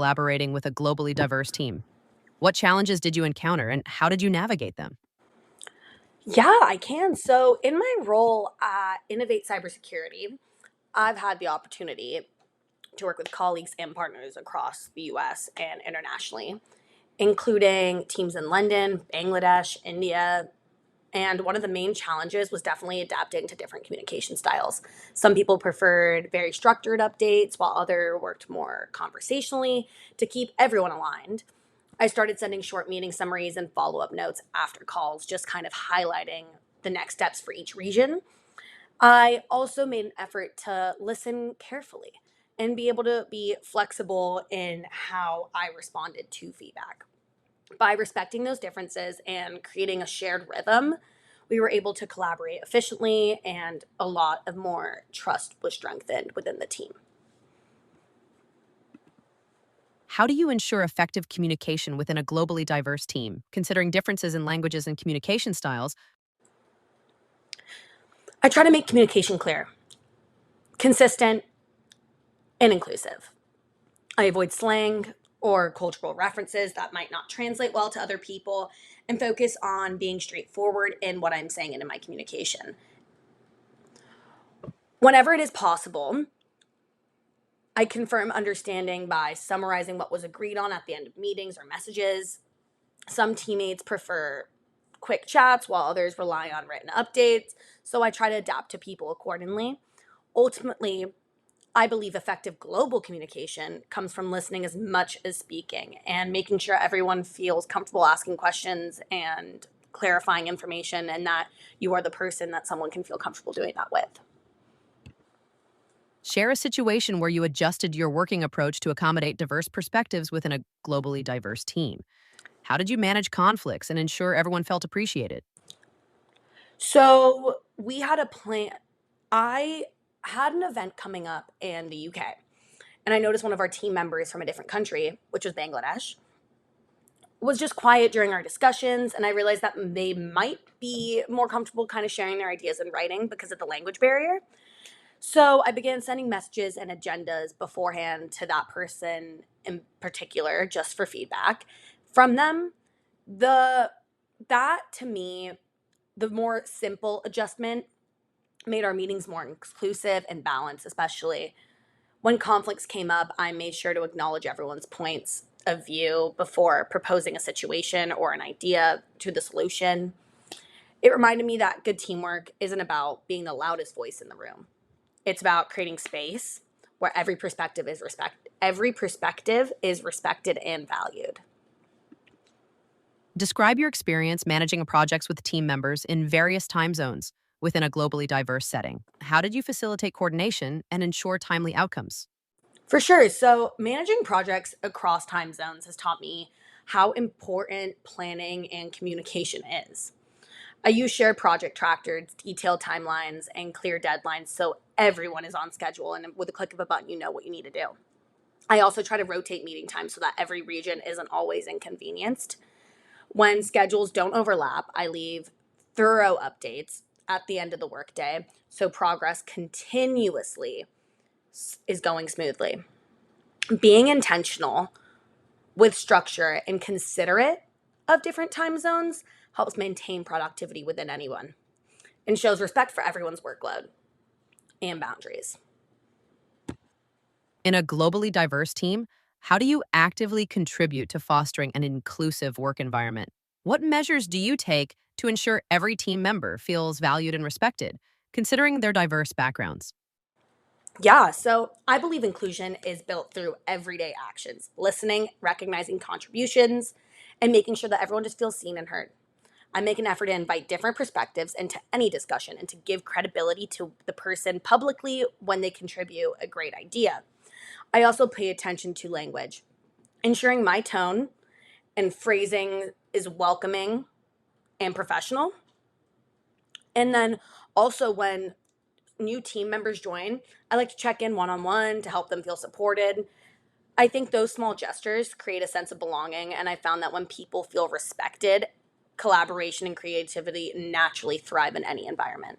collaborating with a globally diverse team? What challenges did you encounter and how did you navigate them? Yeah, I can. So, in my role at Innovate Cybersecurity, I've had the opportunity to work with colleagues and partners across the US and internationally, including teams in London, Bangladesh, India. And one of the main challenges was definitely adapting to different communication styles. Some people preferred very structured updates, while others worked more conversationally to keep everyone aligned. I started sending short meeting summaries and follow up notes after calls, just kind of highlighting the next steps for each region. I also made an effort to listen carefully and be able to be flexible in how I responded to feedback. By respecting those differences and creating a shared rhythm, we were able to collaborate efficiently and a lot of more trust was strengthened within the team. How do you ensure effective communication within a globally diverse team, considering differences in languages and communication styles? I try to make communication clear, consistent, and inclusive. I avoid slang or cultural references that might not translate well to other people and focus on being straightforward in what I'm saying and in my communication. Whenever it is possible, I confirm understanding by summarizing what was agreed on at the end of meetings or messages. Some teammates prefer quick chats while others rely on written updates, so I try to adapt to people accordingly. Ultimately, I believe effective global communication comes from listening as much as speaking and making sure everyone feels comfortable asking questions and clarifying information, and that you are the person that someone can feel comfortable doing that with. Share a situation where you adjusted your working approach to accommodate diverse perspectives within a globally diverse team. How did you manage conflicts and ensure everyone felt appreciated? So we had a plan. I had an event coming up in the UK, and I noticed one of our team members from a different country, which was Bangladesh, was just quiet during our discussions. And I realized that they might be more comfortable kind of sharing their ideas in writing because of the language barrier. So I began sending messages and agendas beforehand to that person in particular, just for feedback from them. The that to me, the more simple adjustment made our meetings more inclusive and balanced, especially when conflicts came up. I made sure to acknowledge everyone's points of view before proposing a situation or an idea to the solution. It reminded me that good teamwork isn't about being the loudest voice in the room. It's about creating space where every perspective is respected and valued. Describe your experience managing projects with team members in various time zones within a globally diverse setting. How did you facilitate coordination and ensure timely outcomes? For sure. So, managing projects across time zones has taught me how important planning and communication is. I use shared project trackers, detailed timelines, and clear deadlines so everyone is on schedule and with a click of a button, you know what you need to do. I also try to rotate meeting times so that every region isn't always inconvenienced. When schedules don't overlap, I leave thorough updates at the end of the workday so progress continuously is going smoothly. Being intentional with structure and considerate of different time zones helps maintain productivity within anyone and shows respect for everyone's workload and boundaries. In a globally diverse team, how do you actively contribute to fostering an inclusive work environment? What measures do you take to ensure every team member feels valued and respected, considering their diverse backgrounds? Yeah, so I believe inclusion is built through everyday actions, listening, recognizing contributions, and making sure that everyone just feels seen and heard. I make an effort to invite different perspectives into any discussion and to give credibility to the person publicly when they contribute a great idea. I also pay attention to language, ensuring my tone and phrasing is welcoming and professional. And then also, when new team members join, I like to check in one on one to help them feel supported. I think those small gestures create a sense of belonging, and I found that when people feel respected, collaboration and creativity naturally thrive in any environment.